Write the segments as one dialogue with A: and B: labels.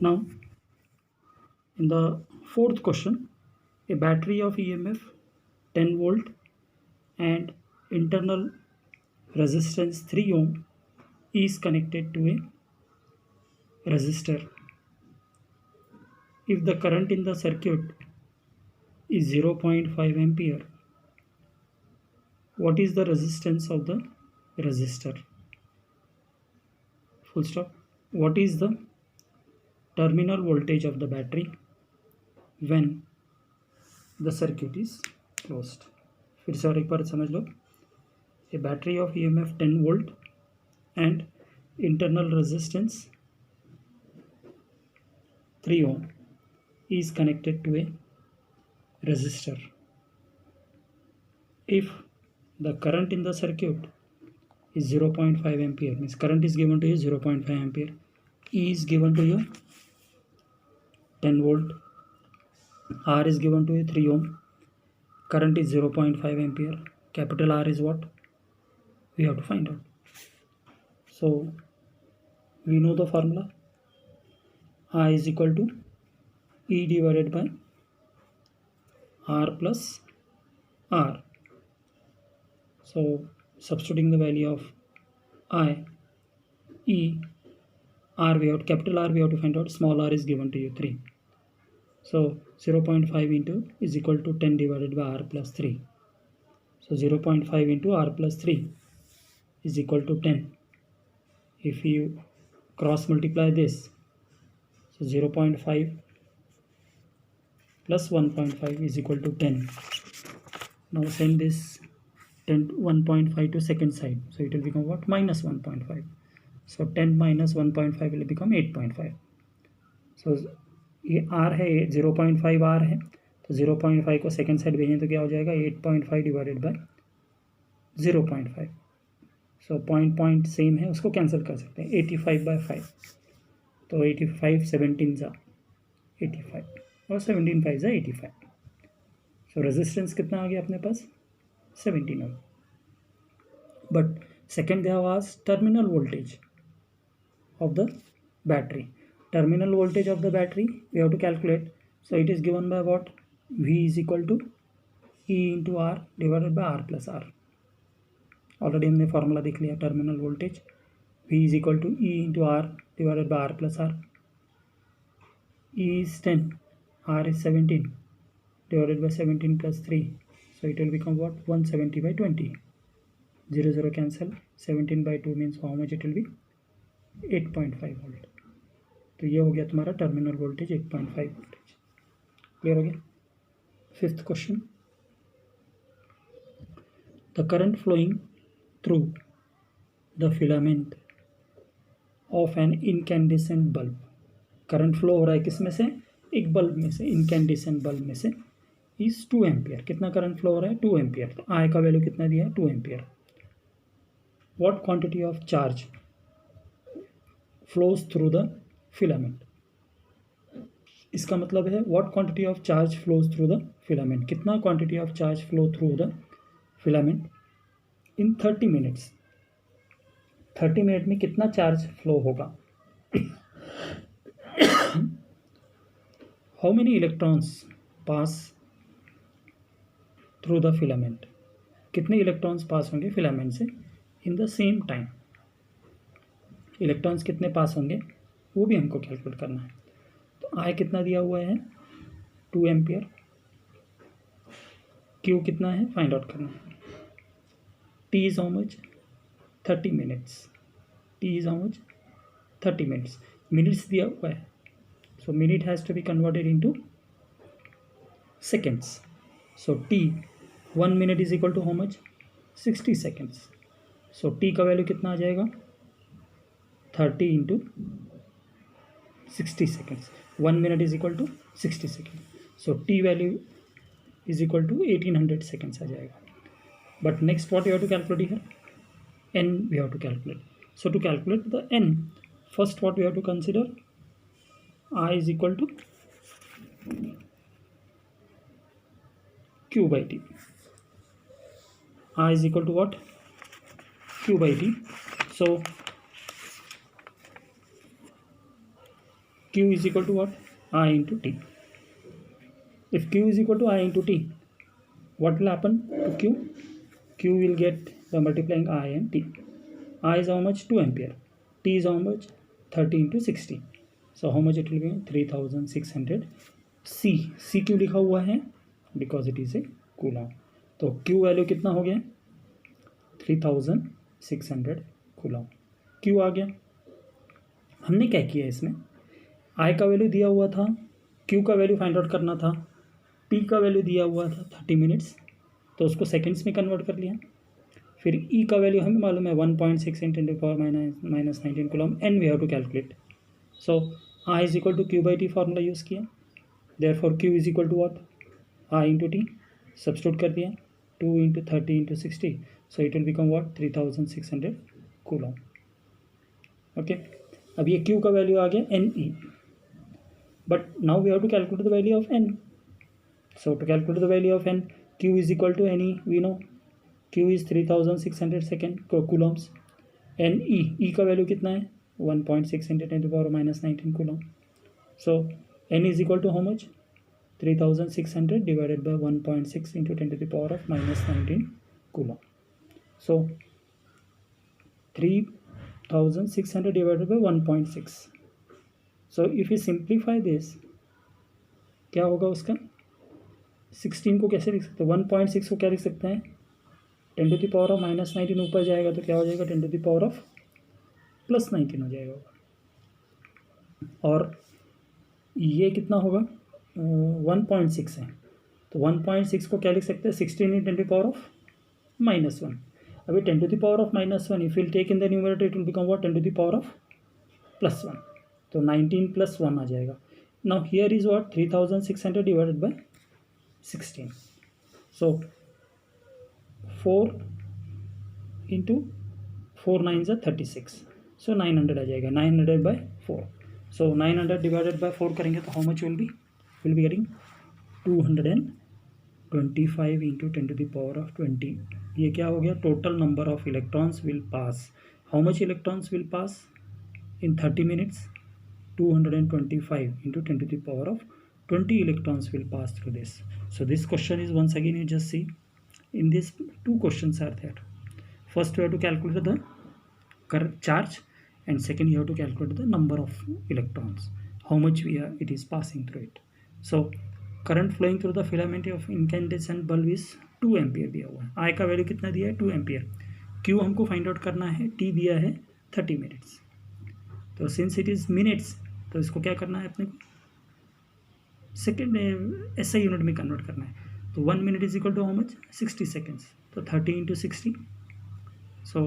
A: Now, in the fourth question, a battery of EMF 10 volt and internal resistance 3 ohm is connected to a resistor. If the current in the circuit is 0.5 ampere, what is the resistance of the resistor? Full stop. What is the terminal voltage of the battery when the circuit is closed? फिर से और एक बार समझ लो. A battery of EMF 10 volt and internal resistance 3 ohm is connected to a resistor. If the current in the circuit is 0.5 ampere, means current is given to you 0.5 ampere, E is given to you 10 volt, R is given to you 3 ohm, current is 0.5 ampere, capital R is what? We have to find out. So we know the formula. I is equal to E divided by R plus R. So substituting the value of I, E, R we have, capital R we have to find out, small r is given to you 3. So 0.5 into is equal to 10 divided by R plus 3. So 0.5 into R plus 3 is equal to 10. If you cross multiply this, so 0.5 plus 1.5 is equal to 10. Now send this 1.5 to second side, so it will become what? Minus 1.5. So 10 minus 1.5 will become 8.5. So ये R है, 0.5 R है, तो 0.5 को second side भेजें तो क्या हो जाएगा? 8.5 divided by 0.5. So point same है, उसको कैंसिल कर सकते हैं. 85/5, तो 85 17 जा 85 और 17 5 जा 85. सो रेजिस्टेंस कितना आ गया अपने पास? 17 ohm. But second there was terminal voltage of the battery. Terminal voltage of the battery we have to calculate. So it is given by what? V is equal to E into R divided by R plus R. Already हमने formula देख लिया. Terminal voltage V is equal to E into R divided by R plus R. E is 10, R is 17 divided by 17 plus 3. So it will become what? 170/20. 0 0 cancel. 17 by 2 means how much it will be? 8.5 volt. तो ये हो गया तुम्हारा terminal voltage 8.5 voltage. Clear हो गया? Fifth question. The current flowing through the filament of an incandescent bulb. Current flow हो रहा है किस में से? एक बल्ब में से, इनकैंडिसेंट बल्ब में से. Is 2 ampere. कितना करंट फ्लो हो रहा है? 2 एम्पियर. तो आई का वैल्यू कितना दिया है? 2 ampere. What quantity of charge flows through the filament. इसका मतलब है what quantity of charge flows through the filament. कितना quantity of charge flow through the filament in 30 minutes. 30 minute में कितना चार्ज फ्लो होगा? How many electrons pass through the filament. कितने electrons pass होंगे filament से in the same time. Electrons कितने pass होंगे वो भी हमको कैलकुलेट करना है. तो आई कितना दिया हुआ है? 2 एम्पियर. क्यू कितना है? फाइंड आउट करना है. T is how much? 30 minutes. T is how much? 30 minutes. Minutes दिया हुआ है, so minute has to be converted into seconds. So T 1 minute is equal to how much? 60 seconds. So T का value कितना आ जाएगा? 30 into 60 seconds. 1 minute is equal to 60 seconds. So t value is equal to 1800 seconds आ जाएगा. But next what you have to calculate here? N we have to calculate. So to calculate the N, first what we have to consider? I is equal to Q by T. I is equal to what? Q by T. So Q is equal to what? I into T. If Q is equal to I into T, what will happen to Q? Q will get by multiplying I and T. I is how much? 2 ampere. T is how much? 30 into 60. So how much it will be? 3600 C क्यों लिखा हुआ है? Because it is a coulomb. तो Q value कितना हो गया? 3600 coulomb. Q आ गया. हमने क्या किया इसमें? I का वैल्यू दिया हुआ था, Q का वैल्यू फाइंड आउट करना था, T का वैल्यू दिया हुआ था 30 मिनट्स, तो उसको सेकेंड्स में कन्वर्ट कर लिया. फिर E का वैल्यू हमें मालूम है 1.6 × 10⁻⁻19 coulomb. N we have to calculate. So I is equal to Q by T formula use किया. Therefore Q is equal to what? I into T. Substitute कर दिया. 2 × 30 × 60. So it will become what? 3600 coulomb. Okay. अब ये Q का value आ गया NE. But now we have to calculate the value of N. So to calculate the value of N, Q is equal to NE. We know Q is 3600 second coulombs. And E का value कितना है? 1.6 × 10⁻⁻19 coulomb. So N is equal to how much? 3600 divided by 1.6 × 10⁻⁻19 coulomb. So 3600 divided by 1.6. So if you simplify this, क्या होगा उसका? 16 को कैसे लिख सकते हैं? 1.6 को क्या लिख सकते हैं? 10⁻⁻19 ऊपर जाएगा तो क्या हो जाएगा? 10⁻+19 हो जाएगा. और ये कितना होगा? 1.6 है, तो 1.6 को क्या लिख सकते हैं? 16 × 10⁻−1. अभी 10⁻−1 if will take in the numerator it will become what? 10⁻+1. तो 19 + 1 आ जाएगा. Now here is what? 3600 divided by 16. So 4 × 4 9 = 36. So 900 आ जाएगा. 900/4. सो 900 डिवाइडेड बाय 4 करेंगे तो how much will be getting? 225 × 10⁻20. ये क्या हो गया? Total number of electrons will pass. How much electrons will pass in 30 minutes? 225 × 10⁻20 electrons will pass through this. So this question is, once again you just see, in this 2 questions are there. First we have to calculate the charge, and second you have to calculate the number of electrons, how much it is passing through it. So current flowing through the filament of incandescent bulb is 2 ampere दिया हुआ है. I का value कितना दिया है? 2 ampere. Q हमको find out करना है, T दिया है 30 मिनट्स. तो सिंस इट इज़ मिनट्स, तो इसको क्या करना है अपने को? सेकेंड SI यूनिट में कन्वर्ट करना है. तो 1 minute is equal to how much? 60 seconds. तो 30 × 60. So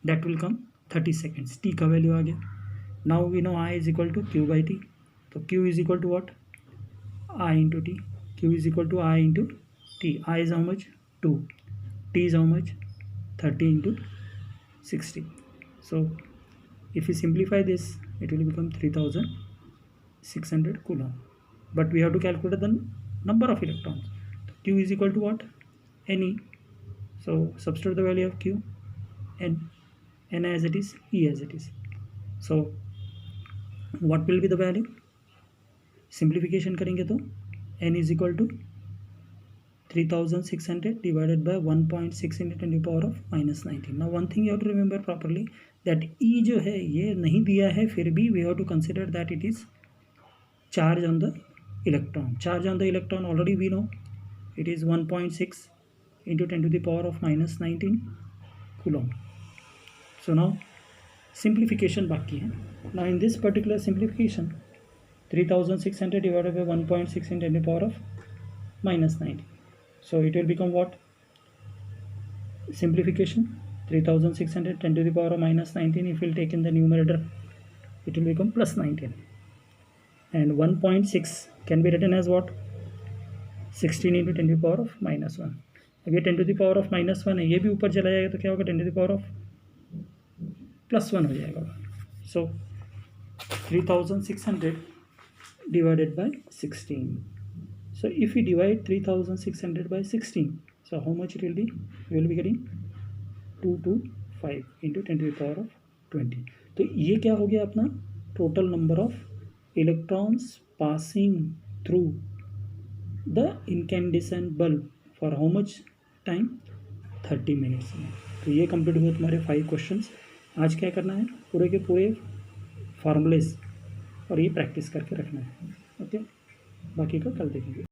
A: that will come 30 seconds. T का वैल्यू आ गया. Now we know I is equal to Q by T. तो Q is equal to what? I into T. Q is equal to I into T. I is how much? 2. T is how much? 30 × 60. So if you simplify this, it will become 3600 coulomb. But we have to calculate the number of electrons. Q is equal to what? Ne. So substitute the value of Q. N as it is, E as it is. So what will be the value? Simplification करेंगे तो N is equal to 3600 divided by 1.6 × 10⁻⁻19. Now one thing you have to remember properly, that E जो है ये नहीं दिया है, फिर भी we have to consider that it is charge on the electron. Charge on the electron already we know it is 1.6 × 10⁻⁻19 coulomb. So now simplification बाकी है. Now in this particular simplification, 3600 divided by 1.6 × 10⁻⁻19. So it will become what? Simplification 3600 10⁻⁻19. If we'll take in the numerator, it will become +19. And 1.6 can be written as what? 16 × 10⁻⁻1. अब ये 10⁻⁻1 है, ये भी ऊपर चला जाएगा तो क्या होगा? 10⁻+1 हो जाएगा. सो 3600 divided by 16. So if we divide 3600 by 16, so how much it will be? We will be getting 225 × 10⁻20. तो ये क्या हो गया अपना? Total number of electrons passing through the incandescent bulb for how much time 30 minutes में। तो ये complete हुए तुम्हारे 5 क्वेश्चंस। आज क्या करना है, पूरे के पूरे फार्मूलेस और ये प्रैक्टिस करके रखना है। ओके, बाकी का कल देखेंगे।